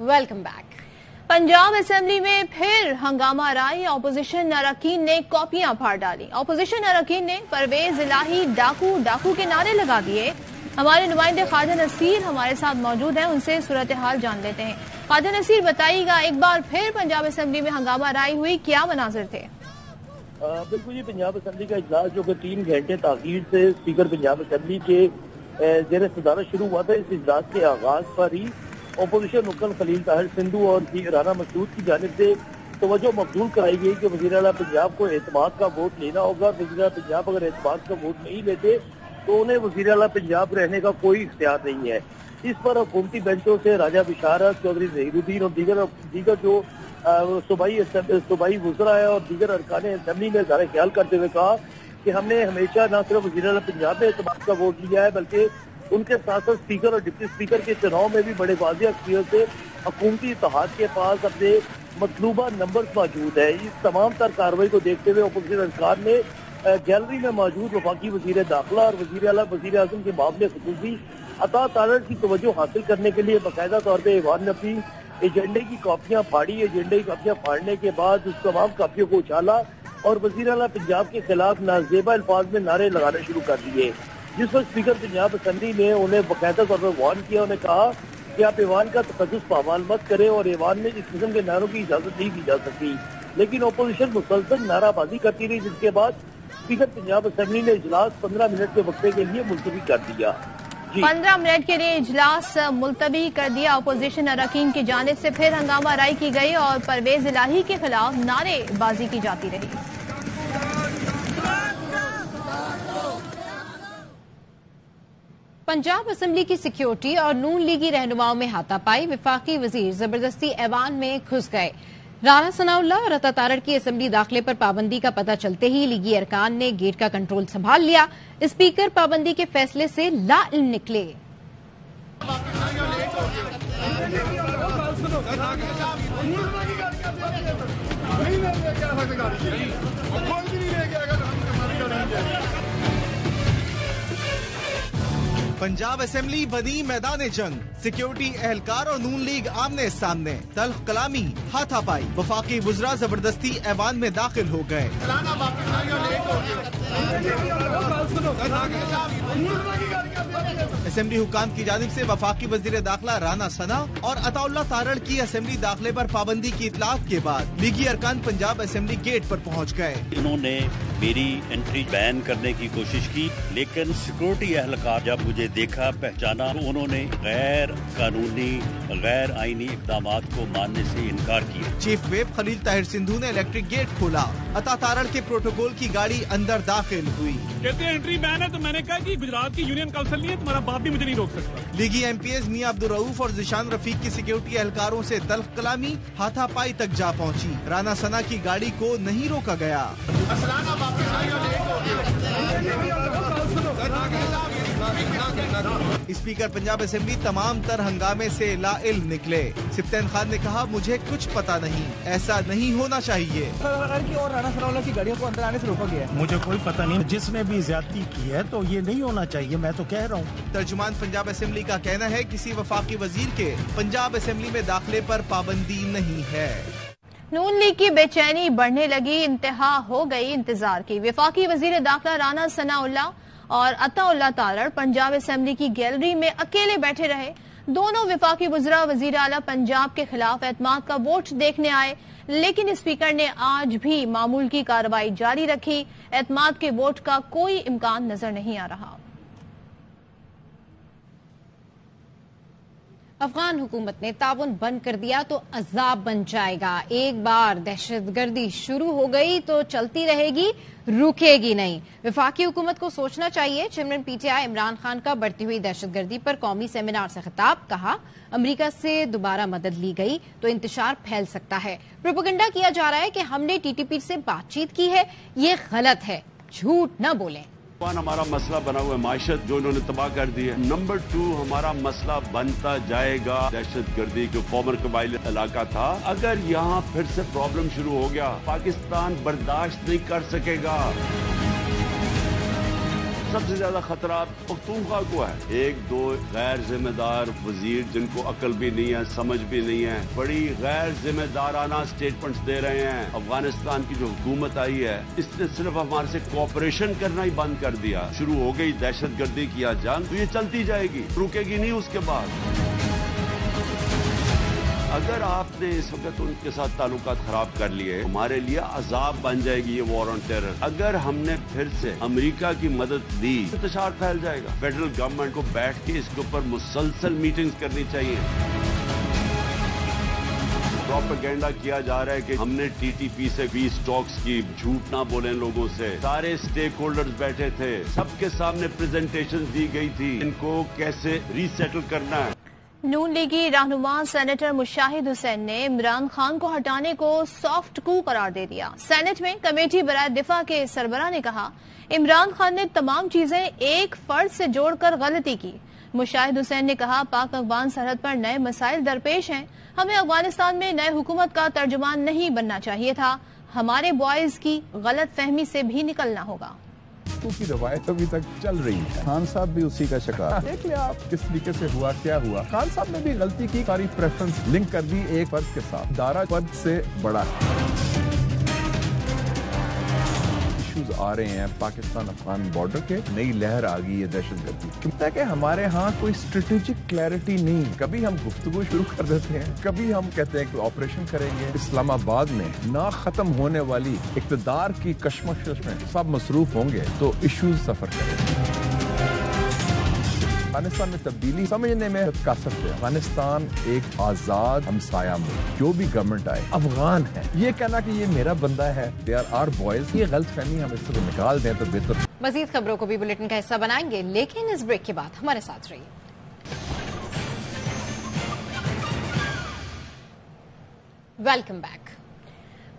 Welcome back. Punjab assembly में फिर हंगामा राई, अपोजिशन अरकान ने कॉपियां फाड़ डाली। अपोजिशन अरकान ने परवेज इलाही डाकू डाकू के नारे लगा दिए। हमारे नुमाइंदे ख्वाजा नसीर हमारे साथ मौजूद हैं, उनसे सूरत हाल जान लेते हैं। ख्वाजा नसीर, बताइएगा, एक बार फिर पंजाब असेंबली में हंगामा राई हुई, क्या मनाजिर थे? बिल्कुल, ये पंजाब असेंबली का इजलास जो कि 3 घंटे ताखीर से स्पीकर पंजाब असेंबली के ज़ेर सदारत शुरू हुआ था। इस इजलास के आगाज पर ही अपोजिशन रुकन खलील ताहिर सिंधु और राना मसूद की जानिब से तवज्जो मबजूल कराई गई कि वज़ीर आला पंजाब को एतमाद का वोट लेना होगा। वज़ीर आला पंजाब अगर एतमाद का वोट नहीं लेते तो उन्हें वज़ीर आला पंजाब रहने का कोई इख्तियार नहीं है। इस पर हुकूमती बेंचों से राजा बिशारत, चौधरी ज़हीरुद्दीन और दीगर जो सूबाई वज़रा है और दीगर अरकान असेंबली ने ज़ाहिर ख्याल करते हुए कहा कि हमने हमेशा न सिर्फ वज़ीर आला पंजाब में एतमाद का वोट लिया है, बल्कि उनके साथ साथ स्पीकर और डिप्टी स्पीकर के चुनाव में भी बड़े वाज़ेह अक्सरियत से हुकूमती इत्तेहाद के पास अपने मतलूबा नंबर मौजूद है। इस तमाम तर कार्रवाई को देखते हुए अपोजिशन अरकान ने गैलरी में मौजूद वफाकी वज़ीर दाखिला और वज़ीर आज़म के मामले खुसूसी अता तारड़ की तवज्जो हासिल करने के लिए बाकायदा तौर पर ऐवान ने अपनी एजेंडे की कॉपियां फाड़ी। एजेंडे की कॉपियां फाड़ने के बाद उस तमाम कॉपियों को उछाला और वज़ीर आला पंजाब के खिलाफ नाजेबा अल्फाज में नारे लगाने शुरू कर दिए, जिस पर स्पीकर पंजाब असेंबली ने उन्हें बाकायदा तौर पर वार्न किया। उन्हें कहा कि आप ऐवान का तकद्दुस पामाल मत करें और ऐवान में इस किस्म के नारों की इजाजत नहीं दी जा सकती। लेकिन अपोजिशन मुसलसल नाराबाजी करती रही, जिसके बाद स्पीकर पंजाब असेंबली ने इजलास 15 मिनट के वक्फे के लिए मुलतवी कर दिया। 15 मिनट के लिए इजलास मुलतवी कर दिया। अपोजिशन अरकान की जानिब से फिर हंगामा राई की गई और परवेज इलाही के खिलाफ नारेबाजी की जाती रही। पंजाब असेंबली की सिक्योरिटी और नून लीगी रहनुमाओं में हाथापाई, वफाकी वजीर जबरदस्ती ऐवान में घुस गए। राना सनाउल्लाह और अता तारड़ की असेंबली दाखिले पर पाबंदी का पता चलते ही लीगी अरकान ने गेट का कंट्रोल संभाल लिया। स्पीकर पाबंदी के फैसले से लाइल्म निकले। पंजाब असेंबली बनी मैदान जंग, सिक्योरिटी एहलकार और नून लीग आमने सामने, तल्ख कलामी, हाथापाई, वफाकी वुज़रा जबरदस्ती ऐवान में दाखिल हो गए। असेंबली हुकाम की जानिब से वफाकी वजीर दाखिला राना सना और अताउल्लाह तारड़ की असेंबली दाखिले पर पाबंदी की इतलात के बाद लीगी अरकान पंजाब असेंबली गेट पर पहुँच गए। इन्होंने मेरी एंट्री बैन करने की कोशिश की, लेकिन सिक्योरिटी एहलकार जब मुझे देखा, पहचाना, तो उन्होंने गैर कानूनी, गैर आईनी इक़दाम को मानने से इनकार किया। चीफ व्हिप खलील ताहिर सिंधु ने इलेक्ट्रिक गेट खोला। अता तारड़ के प्रोटोकॉल की गाड़ी अंदर दाखिल हुई। कहते हैं एंट्री बैन है, तो मैंने कहा कि गुजरात की यूनियन काउंसिल नहीं है, तुम्हारा बाप भी मुझे नहीं रोक सकता। लीगी एमपीएस मियां अब्दुल रऊफ और जिशान रफीक की सिक्योरिटी एहलकारों से तल्ख कलामी, हाथापाई तक जा पहुंची। राना सना की गाड़ी को नहीं रोका गया। स्पीकर पंजाब असेंबली तमाम तर हंगामे से लाइल्म निकले। सिप्तैन खान ने कहा, मुझे कुछ पता नहीं, ऐसा नहीं होना चाहिए। और राना सनाउल्लाह की गाड़ियों को अंदर आने से रोका गया है। मुझे कोई पता नहीं, जिसने भी ज्यादती की है तो ये नहीं होना चाहिए, मैं तो कह रहा हूँ। तर्जुमान पंजाब असेंबली का कहना है, किसी वफाकी वजीर के पंजाब असेंबली में दाखिले पर पाबंदी नहीं है। नून लीग की बेचैनी बढ़ने लगी, इंतहा हो गई इंतजार की। वफाकी वजीर दाखिला राना सनाउल्लाह और अताउल्लाह तारड़ पंजाब असेंबली की गैलरी में अकेले बैठे रहे। दोनों वफाकी वज़रा वज़ीर आला पंजाब के खिलाफ एतमाद का वोट देखने आए, लेकिन स्पीकर ने आज भी मामूल की कार्रवाई जारी रखी। एतमाद के वोट का कोई इम्कान नजर नहीं आ रहा। अफगान हुकूमत ने ताउन बंद कर दिया तो अजाब बन जाएगा। एक बार दहशतगर्दी शुरू हो गई तो चलती रहेगी, रुकेगी नहीं। वफाकी हुकूमत को सोचना चाहिए। चेयरमैन पीटीआई इमरान खान का बढ़ती हुई दहशतगर्दी पर कौमी सेमिनार से खिताब, कहा अमेरिका से दोबारा मदद ली गई तो इंतशार फैल सकता है। प्रोपेगेंडा किया जा रहा है कि हमने टीटीपी से बातचीत की है, ये गलत है, झूठ न बोलें। हमारा मसला बना हुआ है माइशत जो इन्होंने तबाह कर दी है। नंबर 2 हमारा मसला बनता जाएगा दहशतगर्दी जो फॉर्मर कबाइल इलाका था। अगर यहाँ फिर से प्रॉब्लम शुरू हो गया, पाकिस्तान बर्दाश्त नहीं कर सकेगा। सबसे ज्यादा खतरा पख्तूनख्वा को है। एक दो गैर जिम्मेदार वजीर जिनको अकल भी नहीं है, समझ भी नहीं है, बड़ी गैर जिम्मेदाराना स्टेटमेंट्स दे रहे हैं। अफगानिस्तान की जो हुकूमत आई है इसने सिर्फ हमारे से कोऑपरेशन करना ही बंद कर दिया। शुरू हो गई दहशतगर्दी की जंग, तो ये चलती जाएगी, रुकेगी नहीं उसके बाद। अगर आपने इस वक्त उनके साथ ताल्लुकात खराब कर लिए, हमारे लिए अजाब बन जाएगी ये वॉर ऑन टेरर। अगर हमने फिर से अमेरिका की मदद ली, इंतशार फैल जाएगा। फेडरल गवर्नमेंट को बैठ के इसके ऊपर मुसलसल मीटिंग्स करनी चाहिए। प्रोपेगेंडा किया जा रहा है कि हमने टीटीपी से पीस टॉक्स की, झूठ ना बोलें लोगों से। सारे स्टेक होल्डर्स बैठे थे, सबके सामने प्रेजेंटेशन दी गई थी इनको कैसे रीसेटल करना है। नून लीगी रहनुमा सेनेटर मुशाहिद हुसैन ने इमरान खान को हटाने को सॉफ्ट कू करार दे दिया। सेनेट में कमेटी बराए दिफा के सरबराह ने कहा, इमरान खान ने तमाम चीजें एक फर्द से जोड़कर गलती की। मुशाहिद हुसैन ने कहा, पाक अफगान सरहद पर नए मसाइल दरपेश हैं, हमें अफगानिस्तान में नए हुकूमत का तर्जुमान नहीं बनना चाहिए था, हमारे बॉयज की गलत फहमी से भी निकलना होगा। की रवायत अभी तक चल रही है। खान साहब भी उसी का शिकार। देख लिया आप किस तरीके से हुआ, क्या हुआ। खान साहब ने भी गलती की, सारी प्रेफरेंस लिंक कर दी एक पद के साथ। दारा पद से बड़ा इश्यूज आ रहे हैं पाकिस्तान अफगान बॉर्डर के। नई लहर आ गई है दहशतगर्दी। लगता है कि हमारे यहाँ कोई स्ट्रेटेजिक क्लैरिटी नहीं। कभी हम गुफ्तगू शुरू कर देते हैं, कभी हम कहते हैं कि ऑपरेशन करेंगे। इस्लामाबाद में ना खत्म होने वाली इक़्तिदार की कशमकश में सब मसरूफ होंगे तो इश्यूज सफर करेंगे। अफगानिस्तान में तब्दीली समझने में कासर है। अफगानिस्तान एक आजाद हमसाया मुल्क, जो भी गवर्नमेंट आए अफगान है। ये कहना कि ये मेरा बंदा है, दे आर आवर बॉयज, ये गलत फहमी हम इसको निकाल दें तो बेहतर। मजीद खबरों को भी बुलेटिन का हिस्सा बनाएंगे, लेकिन इस ब्रेक के बाद हमारे साथ रहिए। Welcome back.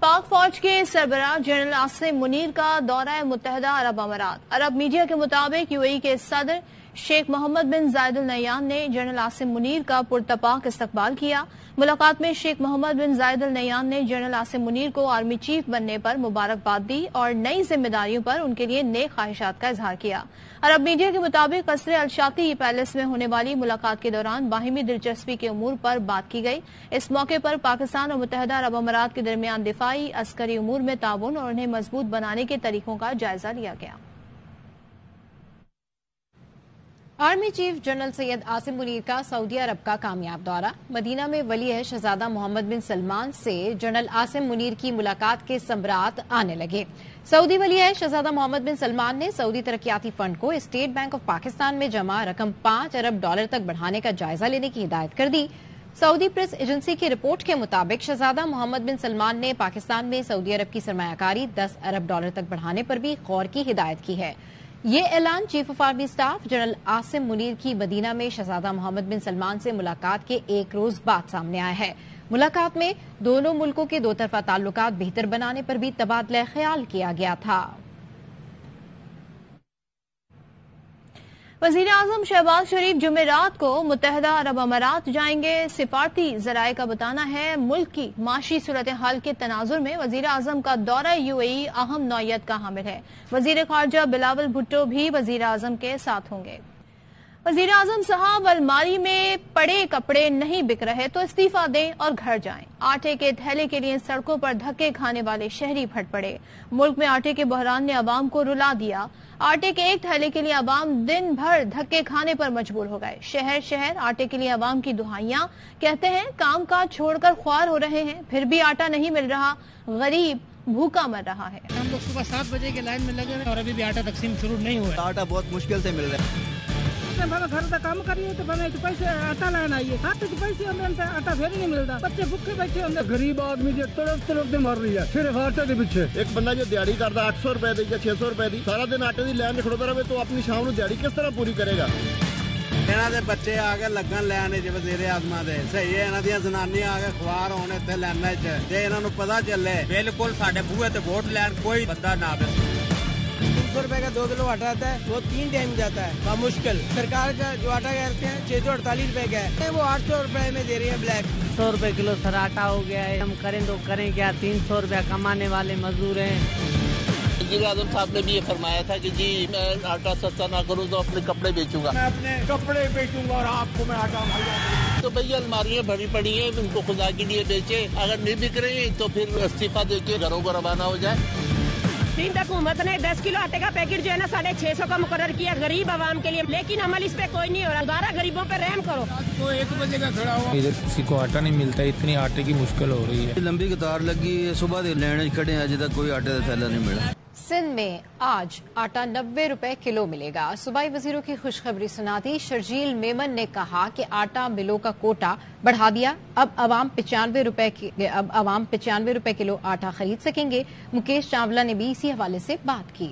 पाक फौज के सरबराह जनरल आसिम मुनीर का दौरा मुत्तहिदा अरब अमारात। अरब मीडिया के मुताबिक यूएई के सदर शेख मोहम्मद बिन जायद अल नह्यान ने जनरल आसिम मुनीर का पुरतपाक इस्तकबाल किया। मुलाकात में शेख मोहम्मद बिन जायद अल नह्यान ने जनरल आसिम मुनीर को आर्मी चीफ बनने पर मुबारकबाद दी और नई जिम्मेदारियों पर उनके लिए नेक ख्वाहिशात का इजहार किया। अरब मीडिया के मुताबिक कसरे अल-शाती पैलेस में होने वाली मुलाकात के दौरान बाहिमी दिलचस्पी के उमूर पर बात की गई। इस मौके पर पाकिस्तान और मुत्तहिदा अरब अमारात के दरमियान दिफाई अस्करी उमूर में ताउन और उन्हें मजबूत बनाने के तरीकों का जायजा लिया गया। Army chief general Syed Asim Munir का सऊदी अरब का कामयाब दौरा। मदीना में वली है शहजादा मोहम्मद बिन सलमान से जनरल आसिम मुनीर की मुलाकात के संबरात आने लगे। सऊदी वली है शहजादा मोहम्मद बिन सलमान ने सऊदी तरक्याती फंड को स्टेट बैंक ऑफ पाकिस्तान में जमा रकम $5 अरब तक बढ़ाने का जायजा लेने की हिदायत कर दी। सऊदी प्रेस एजेंसी की रिपोर्ट के मुताबिक शहजादा मोहम्मद बिन सलमान ने पाकिस्तान में सऊदी अरब की सरमायाकारी $10 अरब तक बढ़ाने पर भी गौर की हिदायत की है। ये ऐलान chief of army staff general Asim Munir की मदीना में शहजादा मोहम्मद बिन सलमान से मुलाकात के एक रोज बाद सामने आया है। मुलाकात में दोनों मुल्कों के दो तरफा ताल्लुकात बेहतर बनाने पर भी तबादला ख्याल किया गया था। वजीर आजम शहबाज शरीफ जुमेरात को मुत्तहिदा अरब अमारात जाएंगे। सिफारती जराये का बताना है मुल्क की माशी सूरत हाल के तनाजुर में वजीर आजम का दौरा यूएई अहम नौयत का हामिल है। वजीर खारजा बिलावल भुट्टो भी वजीर आजम के साथ होंगे। वजीर आजम साहब, अलमारी में पड़े कपड़े नहीं बिक रहे तो इस्तीफा दें और घर जाएं। आटे के थैले के लिए सड़कों पर धक्के खाने वाले शहरी भट पड़े। मुल्क में आटे के बहरान ने अवाम को रुला दिया। आटे के एक थैले के लिए अवाम दिन भर धक्के खाने पर मजबूर हो गए। शहर शहर आटे के लिए अवाम की दुहाइयां। कहते हैं काम काज छोड़कर ख्वार हो रहे हैं, फिर भी आटा नहीं मिल रहा, गरीब भूखा मर रहा है। हम लोग सुबह 7 बजे के लाइन में लगे हैं और अभी भी आटा तकसीम शुरू नहीं हुआ। आटा बहुत मुश्किल से मिल रहा है। घर का काम करिए तो पैसे आटा लाना आइए, पैसे आटा फिर नहीं मिलता, बच्चे भूखे बैठे होंगे। गरीब आदमी जो तड़पते मर रही है सिर्फ आटे के पीछे। एक बंदा जो दिहाड़ी करता 800 रुपए दी या 600 रुपए दी, सारा दिन आटे की लाइन खड़ोता रहे तो अपनी शाम को दिहाड़ी किस तरह पूरी करेगा। ਇਹਨਾਂ ਦੇ ਬੱਚੇ ਆ ਕੇ ਲੱਗਣ ਲੈਣੇ ਜਿ ਵਜ਼ੀਰ ਆਜ਼ਮਾਂ ਦੇ ਸਹੀ ਹੈ। ਇਹਨਾਂ ਦੀਆਂ ਜ਼ਨਾਨੀਆਂ ਆ ਕੇ ਖਵਾਰ ਹੋਣ ਇੱਥੇ ਲੈਣਾ ਚ, ਜੇ ਇਹਨਾਂ ਨੂੰ ਪਤਾ ਚੱਲੇ ਬਿਲਕੁਲ ਸਾਡੇ ਬੂਹੇ ਤੇ ਵੋਟ ਲੈਣ ਕੋਈ ਬੰਦਾ ਨਾ ਆਵੇ। 300 रुपए का 2 किलो आटा आता है, वो 3 टाइम जाता है बामुश्किल। सरकार का जो आटा कहते हैं 648 रुपए का है, वो 800 रुपए में दे रही है ब्लैक। 100 रुपए किलो सर आटा हो गया है। हम करें तो करें क्या, 300 रुपया कमाने वाले मजदूर हैं। वजीर आजम साहब ने भी ये फरमाया था कि जी मैं आटा सस्ता ना करूँ तो अपने कपड़े बेचूंगा, मैं अपने कपड़े बेचूंगा और आपको मैं आटा भाई। तो भैया अलमारियाँ भरी पड़ी है, उनको खुदा के लिए बेचे, अगर नहीं बिक रही तो फिर इस्तीफा देके घरों को रवाना हो जाए। सिंध हुकूमत ने 10 किलो आटे का पैकेट जो है ना 650 का मुकर्रर किया गरीब आवाम के लिए, लेकिन अमल इस पे कोई नहीं हो रहा। दोबारा गरीबों पे रहम करो। तो 1 बजे का खड़ा हुआ, इधर किसी को आटा नहीं मिलता, इतनी आटे की मुश्किल हो रही है। लंबी कतार लगी है, सुबह से लेने खड़े हैं, अजे तक कोई आटे का थैला नहीं मिला। सिंध में आज आटा 90 रुपए किलो मिलेगा। सूबाई वजीरों की खुशखबरी सुना दी। शर्जील मेमन ने कहा कि आटा मिलों का कोटा बढ़ा दिया, अब आवाम 95 रुपए किलो आटा खरीद सकेंगे। मुकेश चावला ने भी इसी हवाले से बात की।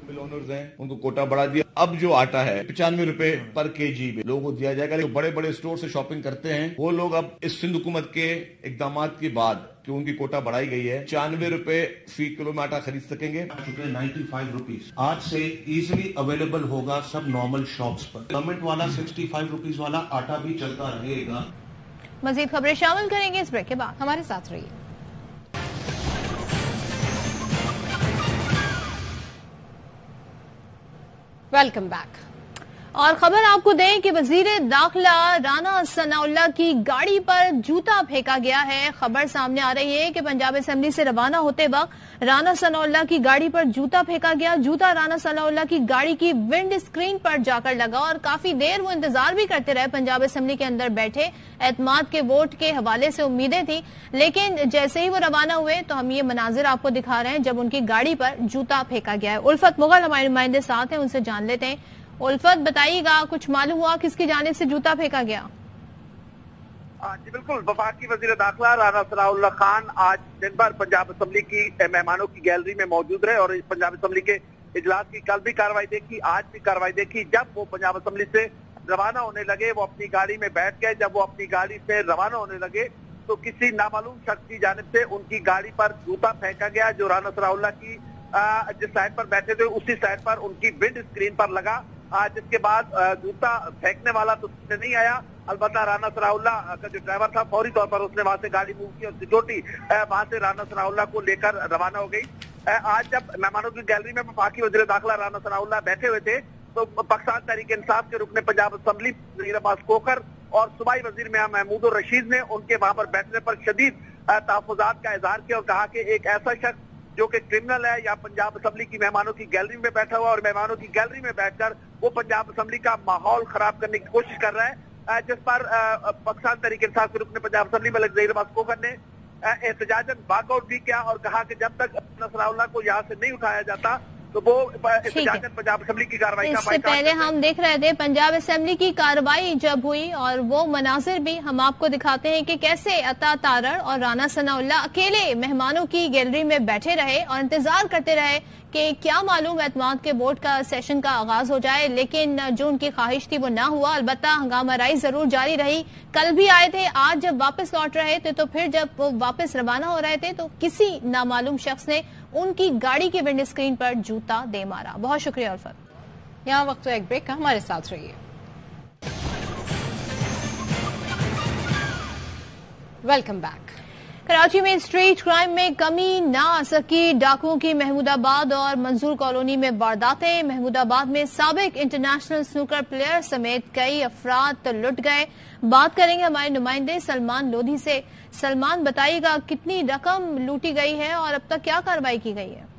मिल ओनर्स हैं उनको कोटा बढ़ा दिया, अब जो आटा है 95 रुपए पर केजी में लोगों को दिया जाएगा। जो बड़े बड़े स्टोर से शॉपिंग करते हैं वो लोग अब इस सिंध हुकूमत के इकदाम के बाद कि उनकी कोटा बढ़ाई गई है 95 रुपए फी किलो में आटा खरीद सकेंगे। 95 रुपीज आज से इजीली अवेलेबल होगा सब नॉर्मल शॉप्स पर। गवर्नमेंट वाला 65 रुपीज वाला आटा भी चलता रहेगा। मजीद खबरें शामिल करेंगे इस ब्रेक के बाद, हमारे साथ रहिए। Welcome back. और खबर आपको दें कि वजीर दाखिला राना सनाउल्लाह की गाड़ी पर जूता फेंका गया है। खबर सामने आ रही है कि पंजाब असेंबली से रवाना होते वक्त राना सनाउल्लाह की गाड़ी पर जूता फेंका गया। जूता राना सनाउल्लाह की गाड़ी की विंड स्क्रीन पर जाकर लगा और काफी देर वो इंतजार भी करते रहे। पंजाब असेंबली के अंदर बैठे, एतमाद के वोट के हवाले से उम्मीदें थी, लेकिन जैसे ही वो रवाना हुए तो हम ये मनाजिर आपको दिखा रहे हैं जब उनकी गाड़ी पर जूता फेंका गया है। उल्फत मुगल हमारे नुमाइंदे साथ हैं, उनसे जान लेते हैं। उल्फत, बताइएगा कुछ मालूम हुआ किसकी जानिब से जूता फेंका गया? जी बिल्कुल, वफाकी वजीर दाखिला राना सनाउल्लाह खान आज दिन भर पंजाब असेंबली की मेहमानों की गैलरी में मौजूद रहे और पंजाब असेंबली के इजलास की कल भी कार्रवाई देखी, आज भी कार्रवाई देखी। जब वो पंजाब असेंबली से रवाना होने लगे वो अपनी गाड़ी में बैठ गए। जब वो अपनी गाड़ी से रवाना होने लगे तो किसी नामालूम शख्स की जानिब से उनकी गाड़ी पर जूता फेंका गया जो राना सनाउल्लाह की जिस साइड पर बैठे थे उसी साइड पर उनकी विंड स्क्रीन पर लगा। जिसके बाद जूता फेंकने वाला तो नहीं आया, अलबत्ता राना सनाउल्लाह का जो ड्राइवर था फौरी तौर पर उसने वहां से गाड़ी मूव की और सिक्योरिटी वहां से राना सनाउल्लाह को लेकर रवाना हो गई। आज जब मेहमानों की गैलरी में वफाकी वजीर दाखिला राना सनाउल्लाह बैठे हुए थे तो पाकिस्तान तहरीक इंसाफ के रुकने पंजाब असेंबली वजीर अब्बास कोकर और सूबाई वजीर मियां महमूद रशीद ने उनके वहां पर बैठने पर शदीद तहफ़्फ़ुज़ात का इजहार किया और कहा कि एक ऐसा शख्स जो कि क्रिमिनल है या पंजाब असेंबली की मेहमानों की गैलरी में बैठा हुआ और मेहमानों की गैलरी में बैठकर वो पंजाब असेंबली का माहौल खराब करने की कोशिश कर रहा है, जिस पर पाकिस्तान तहरीक इंसाफ के रुकने पंजाब असेंबली में वज़ीर अब्बास कोकर ने एहतजाजन वॉकआउट भी किया और कहा कि जब तक सनाउल्लाह को यहाँ से नहीं उठाया जाता तो वो पंजाब असेंबली की कार्रवाई का इससे पहले हम देख रहे थे पंजाब असेंबली की कार्रवाई जब हुई और वो मनाजिर भी हम आपको दिखाते हैं कि कैसे अता तारड़ और राना सनाउल्लाह अकेले मेहमानों की गैलरी में बैठे रहे और इंतजार करते रहे कि क्या मालूम एतमाद के वोट का सेशन का आगाज हो जाए, लेकिन जो उनकी ख्वाहिश थी वो ना हुआ। अलबत्ता हंगामाराई जरूर जारी रही। कल भी आए थे, आज जब वापस लौट रहे थे तो फिर जब वो वापस रवाना हो रहे थे तो किसी नामालूम शख्स ने उनकी गाड़ी की विंड स्क्रीन पर जूता दे मारा। बहुत शुक्रिया उल्फत। यहाँ वक्त एक ब्रेक का, हमारे साथ रहिए। Welcome back. कराची में स्ट्रीट क्राइम में कमी ना आ सकी। डाकुओं की महमूदाबाद और मंजूर कॉलोनी में वारदातें। महमूदाबाद में साबिक इंटरनेशनल स्नूकर प्लेयर समेत कई अफराद लुट गए। बात करेंगे हमारे नुमाइंदे सलमान लोधी से। सलमान, बताइएगा कितनी रकम लूटी गई है और अब तक क्या कार्रवाई की गई है?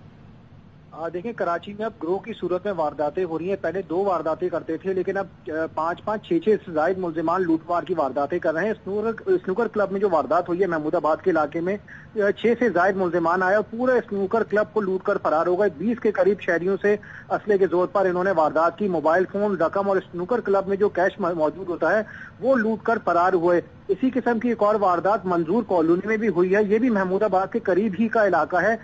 देखें, कराची में अब ग्रोह की सूरत में वारदातें हो रही हैं। पहले 2 वारदातें करते थे लेकिन अब 5-5, 6-6 से ज्यादा मुलजिमान लूटमार की वारदातें कर रहे हैं। स्नूकर क्लब में जो वारदात हुई है महमूदाबाद के इलाके में 6 से ज्यादा मुलजिमान आए और पूरे स्नूकर क्लब को लूट कर फरार हो गए। 20 के करीब शहरियों से असले के जोर पर इन्होंने वारदात की। मोबाइल फोन, रकम और स्नूकर क्लब में जो कैश मौजूद होता है वो लूट कर फरार हुए। इसी किस्म की एक और वारदात मंजूर कॉलोनी में भी हुई है। ये भी महमूदाबाद के करीब ही का इलाका है।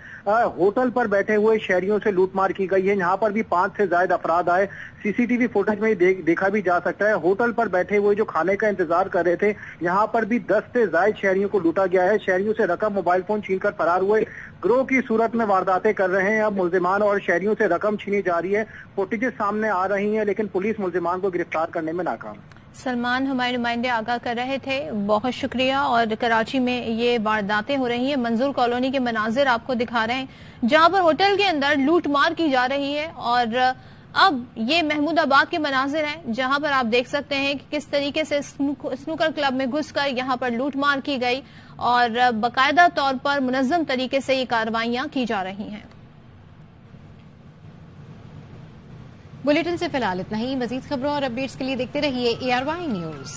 होटल पर बैठे हुए शहरियों से लूटमार की गई है। यहाँ पर भी 5 से ज्यादा अफराद आए। सीसीटीवी फुटेज में देखा भी जा सकता है। होटल पर बैठे हुए जो खाने का इंतजार कर रहे थे यहाँ पर भी 10 से ज्यादा शहरियों को लूटा गया है। शहरियों से रकम, मोबाइल फोन छीनकर फरार हुए। ग्रोह की सूरत में वारदातें कर रहे हैं। अब मुलजिमान और शहरियों से रकम छीनी जा रही है। फुटेजेस सामने आ रही है लेकिन पुलिस मुलजिमान को गिरफ्तार करने में नाकाम। سلمان ہمارے نمائندے آگاہ کر رہے تھے، بہت شکریہ. اور کراچی میں یہ وارداتیں ہو رہی ہیں، منظور کالونی کے مناظر آپ کو دکھا رہے ہیں جہاں پر ہوٹل کے اندر لوٹ مار کی جا رہی ہے. اور اب یہ محمود آباد کے مناظر ہیں جہاں پر آپ دیکھ سکتے ہیں کہ کس طریقے سے اسنوکر کلب میں گھس کر یہاں پر لوٹ مار کی گئی اور باقاعدہ طور پر منظم طریقے سے یہ کارروائیاں کی جا رہی ہیں. بلیٹن سے فی الحال اتنا ہی. مزید خبروں اور اپڈیٹس کے لیے دیکھتے رہیے ARY نیوز.